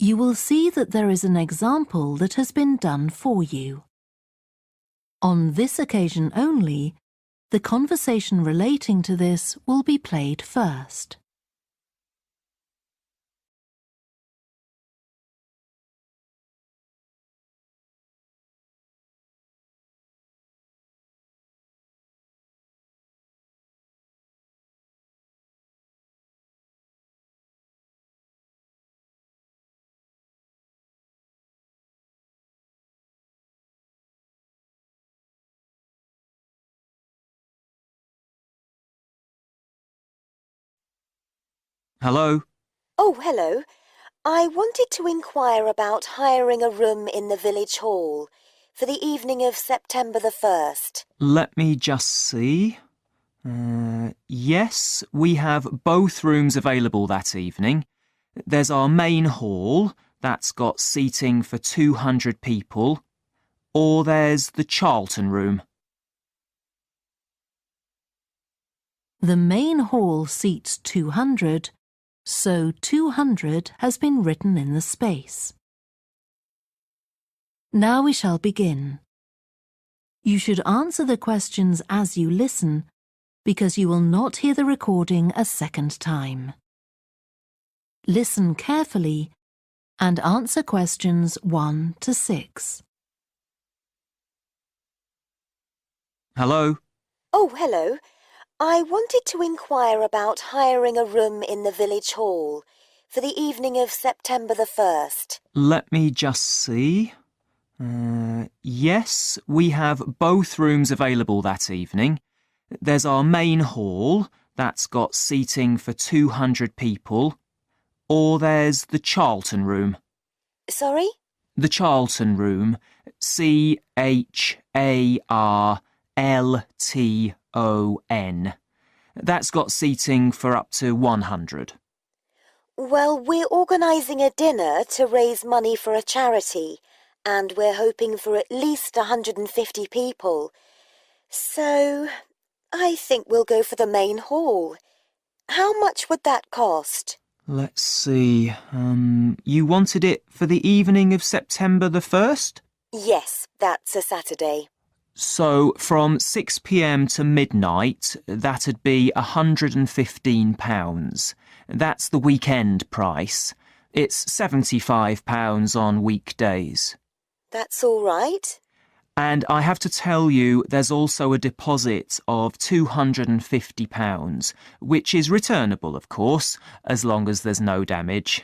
You will see that there is an example that has been done for you. On this occasion only, the conversation relating to this will be played first. Hello? Oh, hello. I wanted to inquire about hiring a room in the village hall for the evening of September the 1st. Let me just see. Yes, we have both rooms available that evening. There's our main hall, that's got seating for 200 people, or there's the Charlton room. The main hall seats 200, so 200 has been written in the space. Now we shall begin. You should answer the questions as you listen, because you will not hear the recording a second time. Listen carefully and answer questions 1 to 6. Hello? Oh, hello. I wanted to inquire about hiring a room in the village hall for the evening of September the 1st. Let me just see. Yes, we have both rooms available that evening. There's our main hall, that's got seating for 200 people, or there's the Charlton room. Sorry? The Charlton room, Charlton. That's got seating for up to 100. Well, we're organising a dinner to raise money for a charity, and we're hoping for at least 150 people. So, I think we'll go for the main hall. How much would that cost? Let's see. You wanted it for the evening of September the 1st? Yes, that's a Saturday. So from 6 p.m. to midnight, that'd be £115. That's the weekend price. It's £75 on weekdays. That's all right. And I have to tell you, there's also a deposit of £250, which is returnable, of course, as long as there's no damage.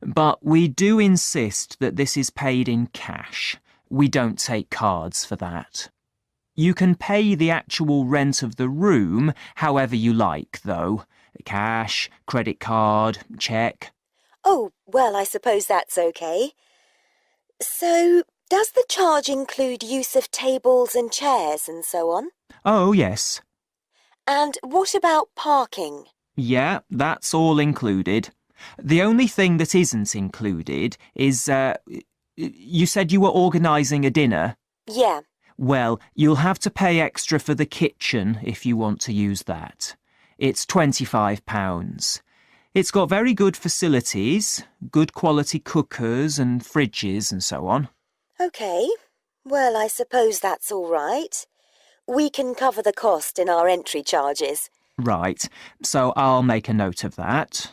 But we do insist that this is paid in cash. We don't take cards for that. You can pay the actual rent of the room however you like, though. Cash, credit card, cheque. Oh, well, I suppose that's okay. So, does the charge include use of tables and chairs and so on? Oh, yes. And what about parking? Yeah, that's all included. The only thing that isn't included is, you said you were organising a dinner? Yeah. Well, you'll have to pay extra for the kitchen if you want to use that. It's £25. It's got very good facilities, good quality cookers and fridges and so on. OK. Well, I suppose that's all right. We can cover the cost in our entry charges. Right, so I'll make a note of that.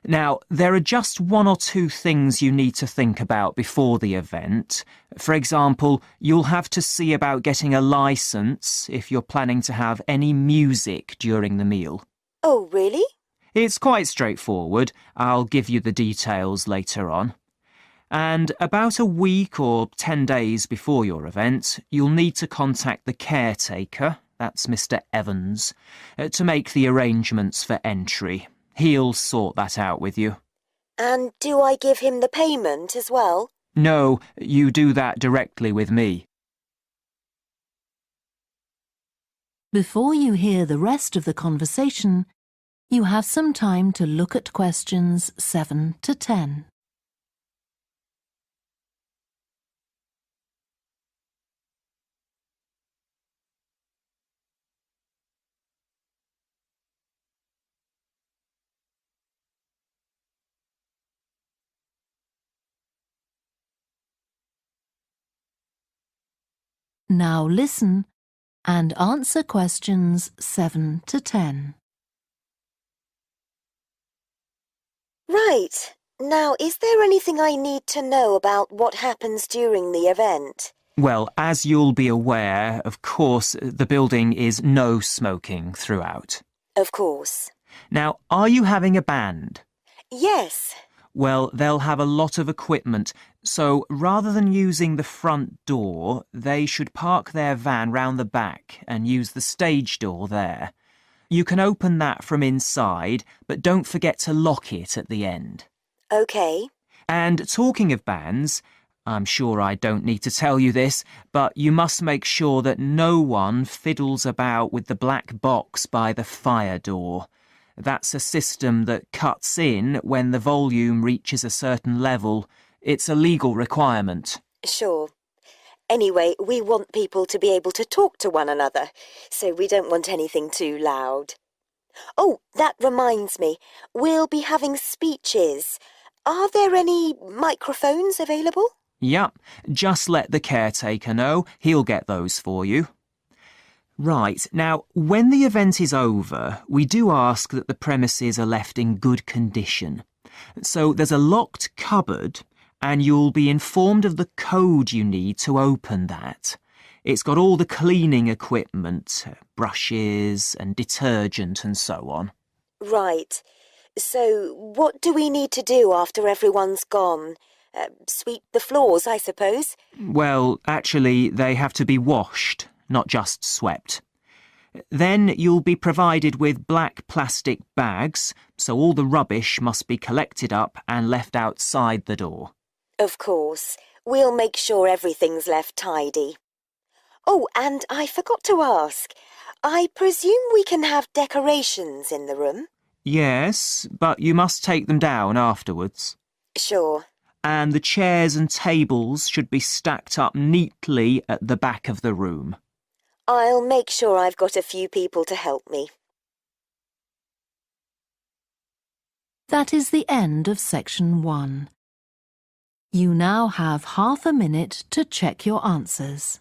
Now, there are just one or two things you need to think about before the event. For example, you'll have to see about getting a licence if you're planning to have any music during the meal. Oh, really? It's quite straightforward. I'll give you the details later on. And about a week or 10 days before your event, you'll need to contact the caretaker, that's Mr. Evans, to make the arrangements for entry. He'll sort that out with you. And do I give him the payment as well? No, you do that directly with me. Before you hear the rest of the conversation, you have some time to look at questions 7 to 10. Now listen and answer questions 7 to 10. Right. Now, is there anything I need to know about what happens during the event? Well, as you'll be aware, of course, the building is no smoking throughout. Of course. Now, are you having a band? Yes. Well, they'll have a lot of equipment, so rather than using the front door, they should park their van round the back and use the stage door there. You can open that from inside, but don't forget to lock it at the end. OK. And talking of bands, I'm sure I don't need to tell you this, but you must make sure that no one fiddles about with the black box by the fire door. That's a system that cuts in when the volume reaches a certain level. It's a legal requirement. Sure. Anyway, we want people to be able to talk to one another, so we don't want anything too loud. Oh, that reminds me. We'll be having speeches. Are there any microphones available? Yep, just let the caretaker know. He'll get those for you. Right, now, when the event is over, we do ask that the premises are left in good condition. So there's a locked cupboard, and you'll be informed of the code you need to open that. It's got all the cleaning equipment, brushes and detergent and so on. Right. So what do we need to do after everyone's gone? Sweep the floors, I suppose? Well, actually, they have to be washed, not just swept. Then you'll be provided with black plastic bags, so all the rubbish must be collected up and left outside the door. Of course. We'll make sure everything's left tidy. Oh, and I forgot to ask. I presume we can have decorations in the room? Yes, but you must take them down afterwards. Sure. And the chairs and tables should be stacked up neatly at the back of the room. I'll make sure I've got a few people to help me. That is the end of section 1. You now have half a minute to check your answers.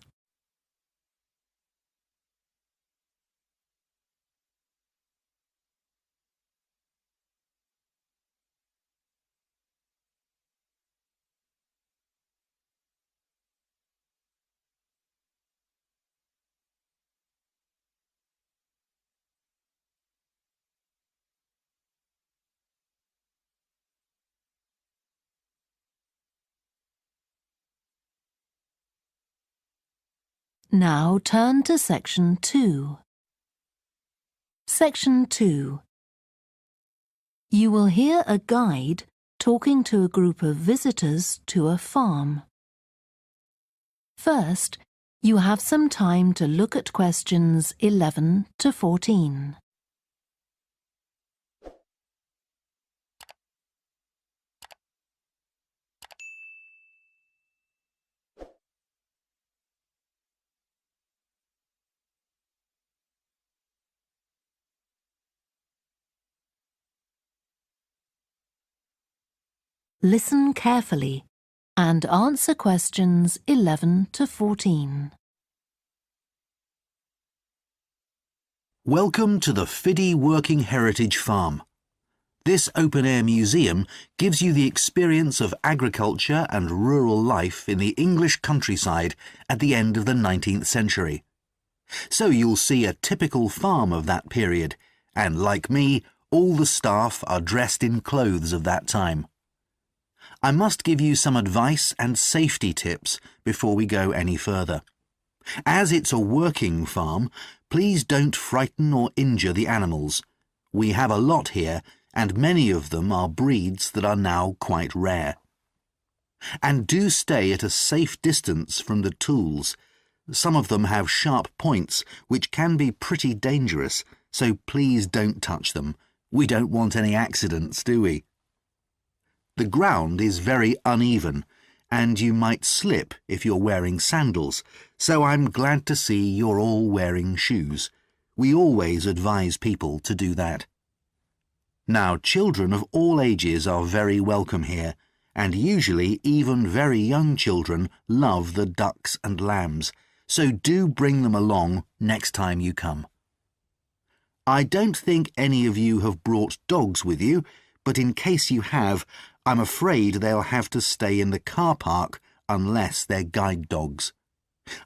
Now turn to section 2. Section 2. You will hear a guide talking to a group of visitors to a farm. First, you have some time to look at questions 11 to 14. Listen carefully and answer questions 11 to 14. Welcome to the Fiddy Working Heritage Farm. This open-air museum gives you the experience of agriculture and rural life in the English countryside at the end of the 19th century. So you'll see a typical farm of that period, and like me, all the staff are dressed in clothes of that time. I must give you some advice and safety tips before we go any further. As it's a working farm, please don't frighten or injure the animals. We have a lot here, and many of them are breeds that are now quite rare. And do stay at a safe distance from the tools. Some of them have sharp points, which can be pretty dangerous, so please don't touch them. We don't want any accidents, do we? The ground is very uneven, and you might slip if you're wearing sandals, so I'm glad to see you're all wearing shoes. We always advise people to do that. Now, children of all ages are very welcome here, and usually even very young children love the ducks and lambs, so do bring them along next time you come. I don't think any of you have brought dogs with you, but in case you have, I'm afraid they'll have to stay in the car park unless they're guide dogs.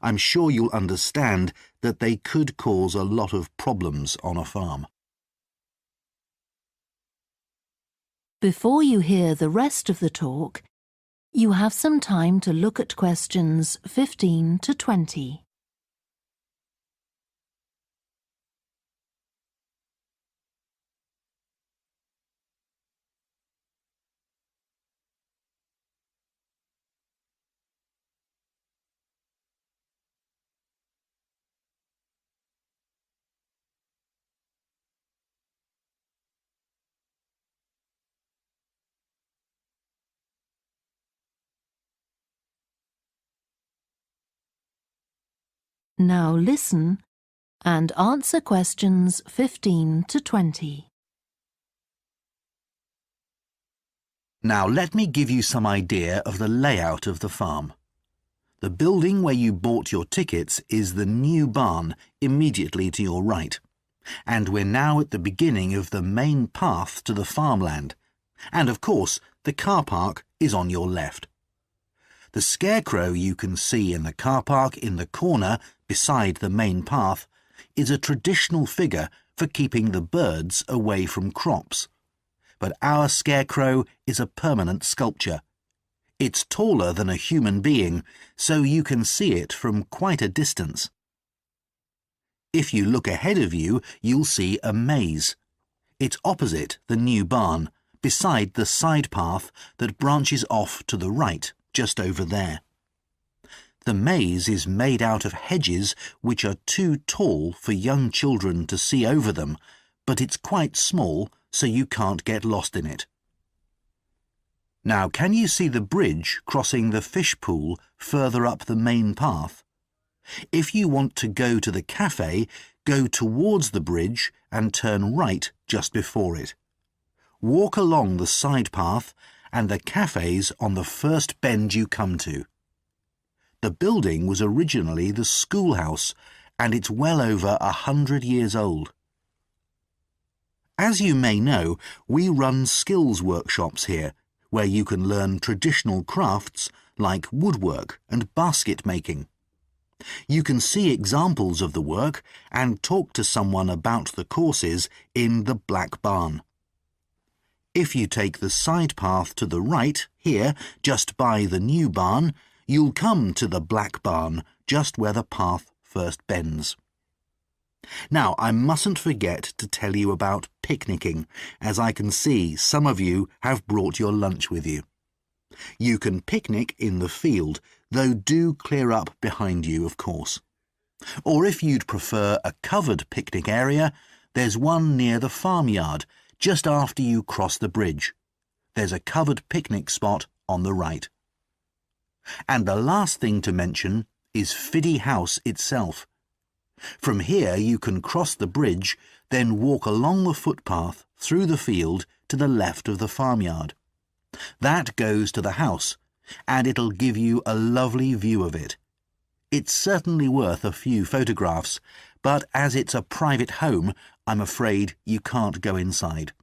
I'm sure you'll understand that they could cause a lot of problems on a farm. Before you hear the rest of the talk, you have some time to look at questions 15 to 20. Now listen and answer questions 15 to 20. Now let me give you some idea of the layout of the farm. The building where you bought your tickets is the new barn immediately to your right, and we're now at the beginning of the main path to the farmland, and of course the car park is on your left. The scarecrow you can see in the car park in the corner beside the main path is a traditional figure for keeping the birds away from crops. But our scarecrow is a permanent sculpture. It's taller than a human being, so you can see it from quite a distance. If you look ahead of you, you'll see a maze. It's opposite the new barn, beside the side path that branches off to the right, just over there. The maze is made out of hedges which are too tall for young children to see over them, but it's quite small, so you can't get lost in it. Now, can you see the bridge crossing the fish pool further up the main path? If you want to go to the cafe, go towards the bridge and turn right just before it. Walk along the side path and the cafe's on the first bend you come to. The building was originally the schoolhouse, and it's well over 100 years old. As you may know, we run skills workshops here, where you can learn traditional crafts like woodwork and basket making. You can see examples of the work and talk to someone about the courses in the Black Barn. If you take the side path to the right, here, just by the new barn, you'll come to the Black Barn, just where the path first bends. Now, I mustn't forget to tell you about picnicking, as I can see some of you have brought your lunch with you. You can picnic in the field, though do clear up behind you, of course. Or if you'd prefer a covered picnic area, there's one near the farmyard, just after you cross the bridge. There's a covered picnic spot on the right. And the last thing to mention is Fiddy House itself. From here you can cross the bridge, then walk along the footpath through the field to the left of the farmyard. That goes to the house, and it'll give you a lovely view of it. It's certainly worth a few photographs, but as it's a private home, I'm afraid you can't go inside.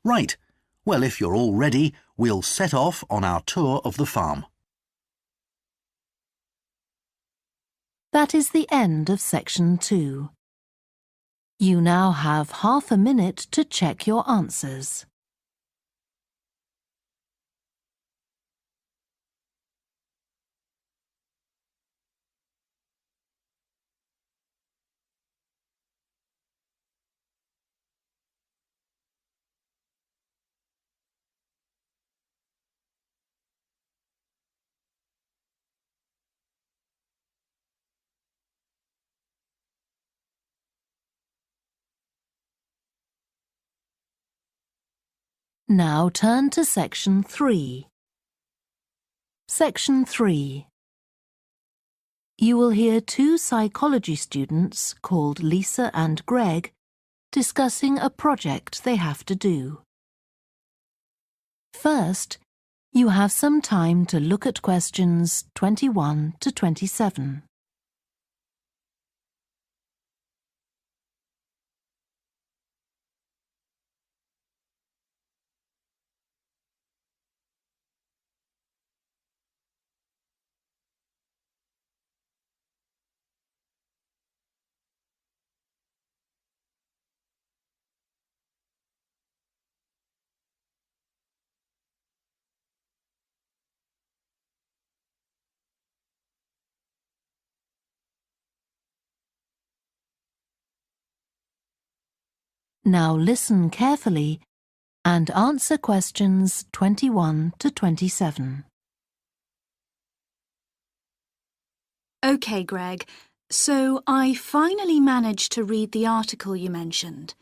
Right, well, if you're all ready, we'll set off on our tour of the farm. That is the end of section 2. You now have half a minute to check your answers. Now turn to section 3. Section 3. You will hear two psychology students called Lisa and Greg discussing a project they have to do. First, you have some time to look at questions 21 to 27. Now listen carefully and answer questions 21 to 27. OK, Greg. So I finally managed to read the article you mentioned,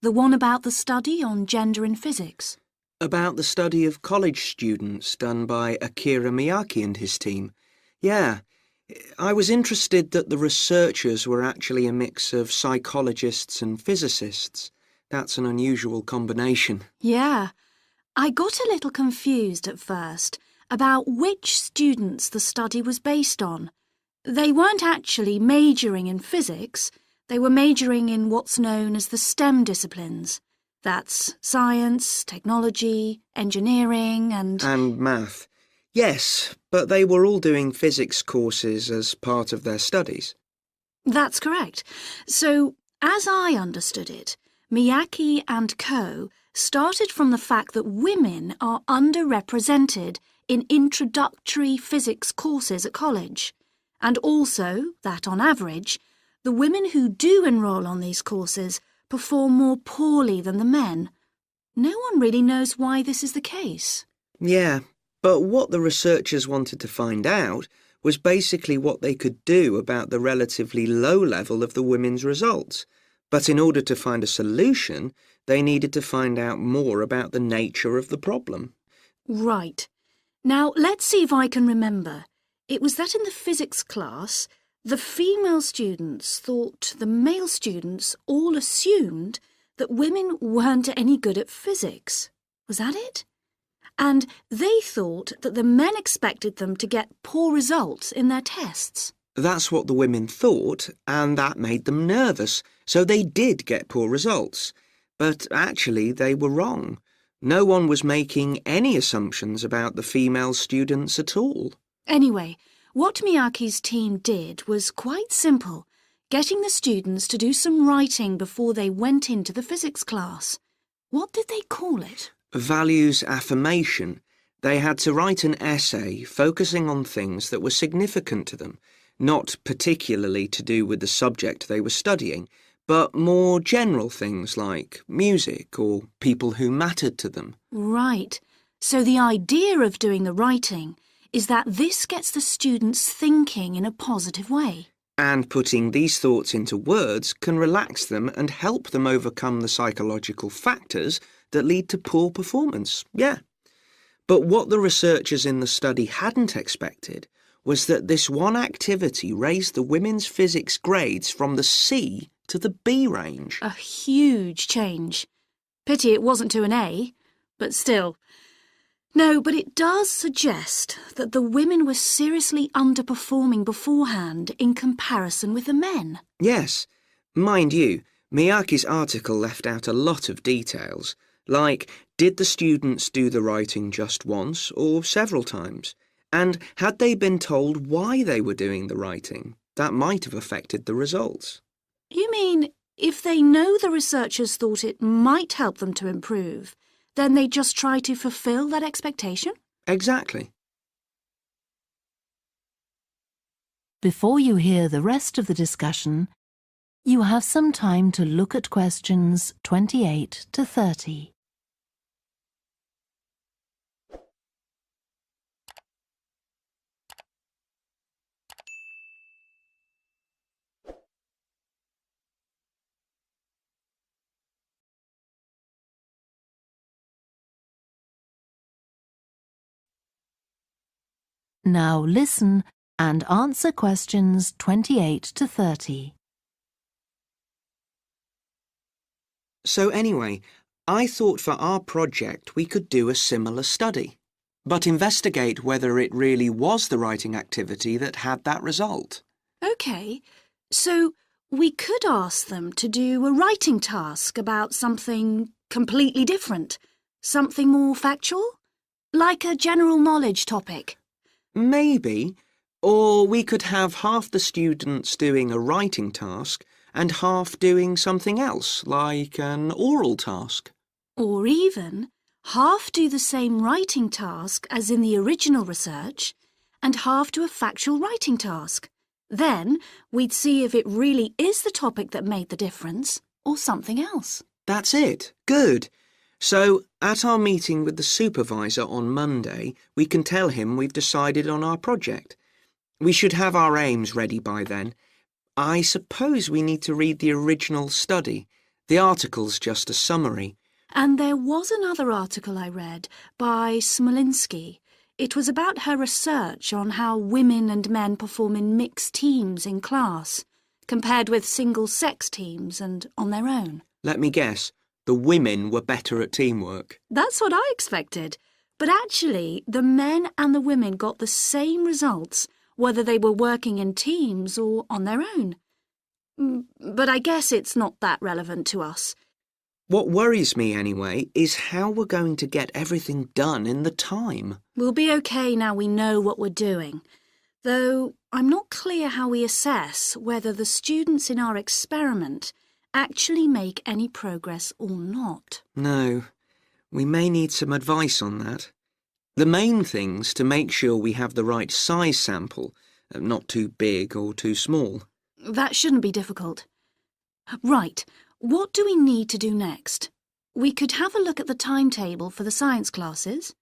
the one about the study on gender in physics. About the study of college students done by Akira Miyake and his team. Yeah, I was interested that the researchers were actually a mix of psychologists and physicists. That's an unusual combination. Yeah, I got a little confused at first about which students the study was based on. They weren't actually majoring in physics, they were majoring in what's known as the STEM disciplines. That's science, technology, engineering and math. Yes, but they were all doing physics courses as part of their studies. That's correct. So, as I understood it, Miyake and co. started from the fact that women are underrepresented in introductory physics courses at college, and also that, on average, the women who do enrol on these courses perform more poorly than the men. No one really knows why this is the case. Yeah, but what the researchers wanted to find out was basically what they could do about the relatively low level of the women's results. But in order to find a solution, they needed to find out more about the nature of the problem. Right. Now, let's see if I can remember. It was that in the physics class, the female students thought the male students all assumed that women weren't any good at physics. Was that it? And they thought that the men expected them to get poor results in their tests. That's what the women thought, and that made them nervous, so they did get poor results. But actually, they were wrong. No one was making any assumptions about the female students at all. Anyway, what Miyake's team did was quite simple, getting the students to do some writing before they went into the physics class. What did they call it? Values affirmation. They had to write an essay focusing on things that were significant to them, not particularly to do with the subject they were studying, but more general things like music or people who mattered to them. Right. So the idea of doing the writing is that this gets the students thinking in a positive way. And putting these thoughts into words can relax them and help them overcome the psychological factors that lead to poor performance. Yeah. But what the researchers in the study hadn't expected was that this one activity raised the women's physics grades from the C to the B range. A huge change. Pity it wasn't to an A, but still. No, but it does suggest that the women were seriously underperforming beforehand in comparison with the men. Yes. Mind you, Miyake's article left out a lot of details, like did the students do the writing just once or several times? And had they been told why they were doing the writing? That might have affected the results. You mean if they know the researchers thought it might help them to improve, then they just try to fulfill that expectation? Exactly. Before you hear the rest of the discussion, you have some time to look at questions 28 to 30. Now listen and answer questions 28 to 30. So anyway, I thought for our project we could do a similar study, but investigate whether it really was the writing activity that had that result. OK, so we could ask them to do a writing task about something completely different, something more factual, like a general knowledge topic. Maybe. Or we could have half the students doing a writing task and half doing something else, like an oral task. Or even half do the same writing task as in the original research and half do a factual writing task. Then we'd see if it really is the topic that made the difference or something else. That's it. Good. So, at our meeting with the supervisor on Monday, we can tell him we've decided on our project. We should have our aims ready by then. I suppose we need to read the original study. The article's just a summary. And there was another article I read by Smolinski. It was about her research on how women and men perform in mixed teams in class, compared with single-sex teams and on their own. Let me guess. The women were better at teamwork. That's what I expected. But actually, the men and the women got the same results, whether they were working in teams or on their own. But I guess it's not that relevant to us. What worries me, anyway, is how we're going to get everything done in the time. We'll be okay now we know what we're doing. Though I'm not clear how we assess whether the students in our experiment actually make any progress or not. No, we may need some advice on that. The main thing's to make sure we have the right size sample, not too big or too small. That shouldn't be difficult. Right, what do we need to do next? We could have a look at the timetable for the science classes.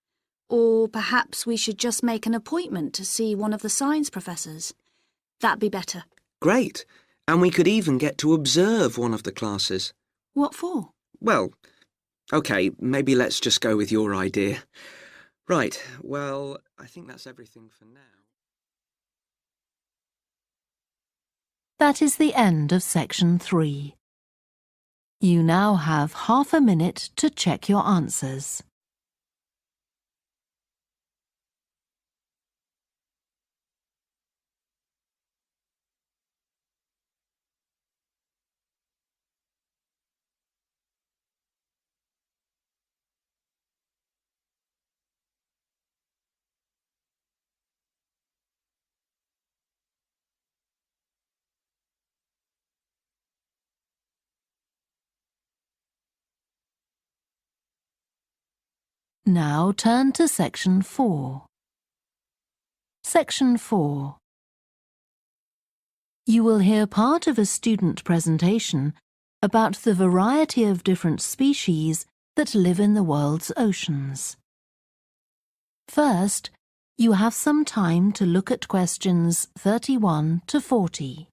Or perhaps we should just make an appointment to see one of the science professors. That'd be better. Great. And we could even get to observe one of the classes. What for? Well, OK, maybe let's just go with your idea. Right, well, I think that's everything for now. That is the end of section 3. You now have half a minute to check your answers. Now turn to section 4. Section 4. You will hear part of a student presentation about the variety of different species that live in the world's oceans. First, you have some time to look at questions 31 to 40.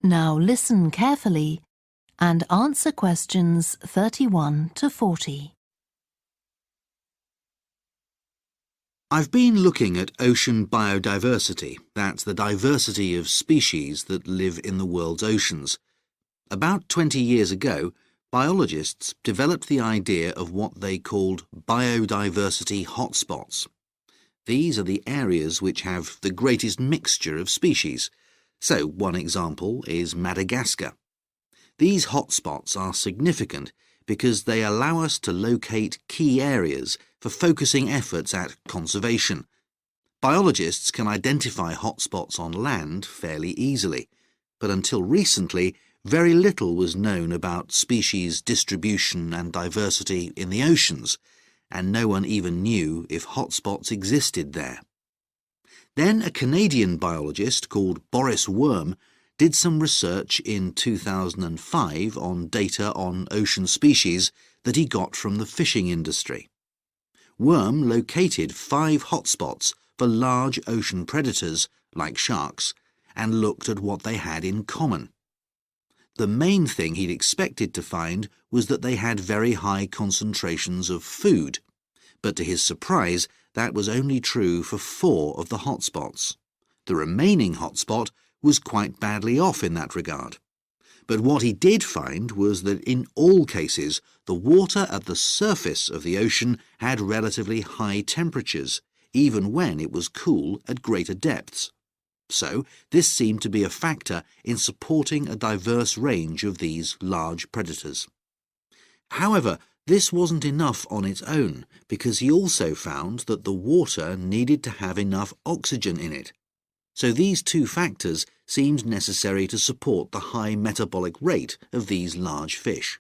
Now listen carefully and answer questions 31 to 40. I've been looking at ocean biodiversity. That's the diversity of species that live in the world's oceans. About 20 years ago, biologists developed the idea of what they called biodiversity hotspots. These are the areas which have the greatest mixture of species. So, one example is Madagascar. These hotspots are significant because they allow us to locate key areas for focusing efforts at conservation. Biologists can identify hotspots on land fairly easily, but until recently, very little was known about species distribution and diversity in the oceans, and no one even knew if hotspots existed there. Then a Canadian biologist called Boris Worm did some research in 2005 on data on ocean species that he got from the fishing industry. Worm located 5 hotspots for large ocean predators, like sharks, and looked at what they had in common. The main thing he'd expected to find was that they had very high concentrations of food, but to his surprise, that was only true for 4 of the hotspots. The remaining hotspot was quite badly off in that regard. But what he did find was that in all cases, the water at the surface of the ocean had relatively high temperatures, even when it was cool at greater depths. So this seemed to be a factor in supporting a diverse range of these large predators. However, this wasn't enough on its own, because he also found that the water needed to have enough oxygen in it. So these 2 factors seemed necessary to support the high metabolic rate of these large fish.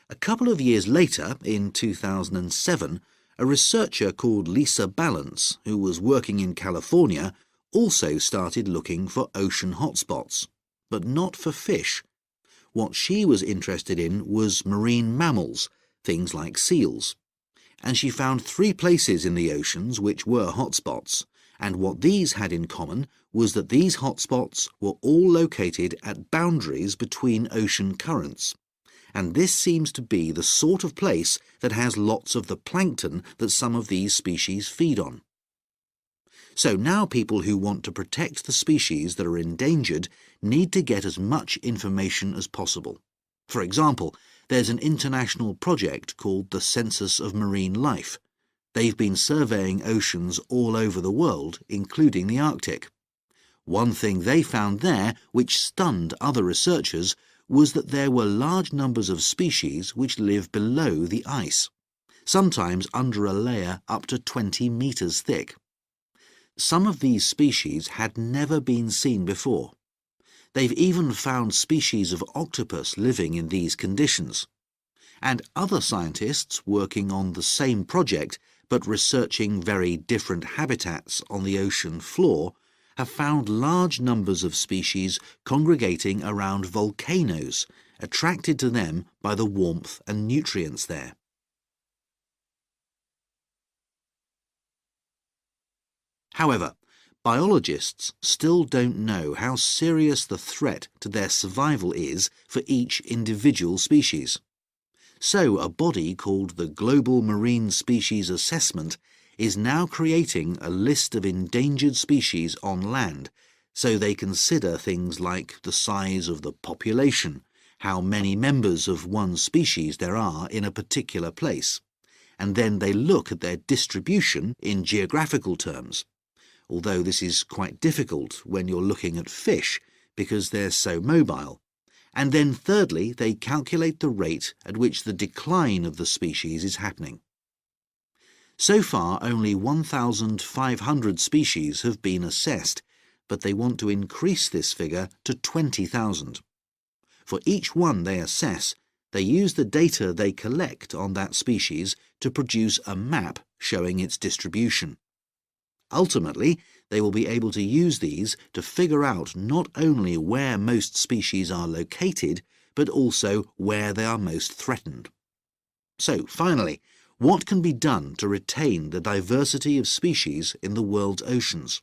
A couple of years later, in 2007, a researcher called Lisa Balance, who was working in California, also started looking for ocean hotspots, but not for fish. What she was interested in was marine mammals, things like seals. And she found 3 places in the oceans which were hotspots, and what these had in common was that these hotspots were all located at boundaries between ocean currents. And this seems to be the sort of place that has lots of the plankton that some of these species feed on. So now people who want to protect the species that are endangered need to get as much information as possible. For example, there's an international project called the Census of Marine Life. They've been surveying oceans all over the world, including the Arctic. One thing they found there, which stunned other researchers, was that there were large numbers of species which live below the ice, sometimes under a layer up to 20 meters thick. Some of these species had never been seen before. They've even found species of octopus living in these conditions. And other scientists working on the same project but researching very different habitats on the ocean floor have found large numbers of species congregating around volcanoes, attracted to them by the warmth and nutrients there. However, biologists still don't know how serious the threat to their survival is for each individual species. So a body called the Global Marine Species Assessment is now creating a list of endangered species on land, so they consider things like the size of the population, how many members of one species there are in a particular place, and then they look at their distribution in geographical terms, although this is quite difficult when you're looking at fish because they're so mobile. And then thirdly, they calculate the rate at which the decline of the species is happening. So far, only 1,500 species have been assessed, but they want to increase this figure to 20,000. For each one they assess, they use the data they collect on that species to produce a map showing its distribution. Ultimately, they will be able to use these to figure out not only where most species are located, but also where they are most threatened. So, finally, what can be done to retain the diversity of species in the world's oceans?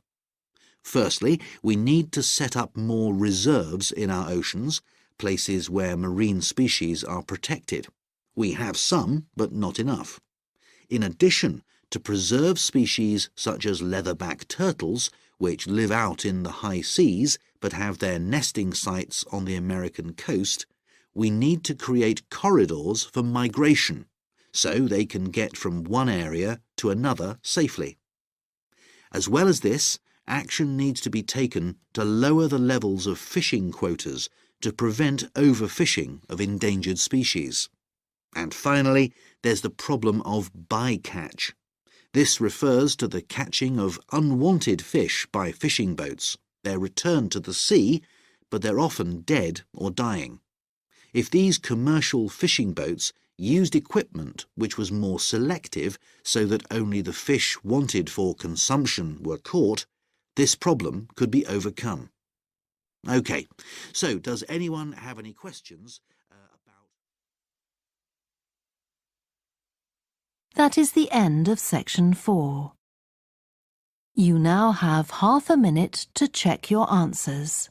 Firstly, we need to set up more reserves in our oceans, places where marine species are protected. We have some, but not enough. In addition, to preserve species such as leatherback turtles, which live out in the high seas but have their nesting sites on the American coast, we need to create corridors for migration, so they can get from one area to another safely. As well as this, action needs to be taken to lower the levels of fishing quotas to prevent overfishing of endangered species. And finally, there's the problem of bycatch. This refers to the catching of unwanted fish by fishing boats. They're returned to the sea, but they're often dead or dying. If these commercial fishing boats used equipment which was more selective so that only the fish wanted for consumption were caught, this problem could be overcome. OK, so does anyone have any questions about... That is the end of section 4. You now have half a minute to check your answers.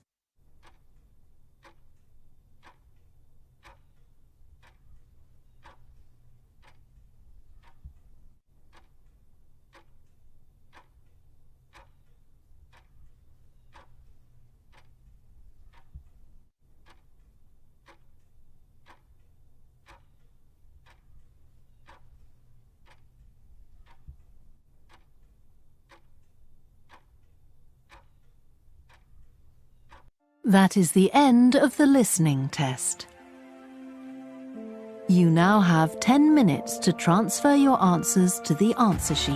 That is the end of the listening test. You now have 10 minutes to transfer your answers to the answer sheet.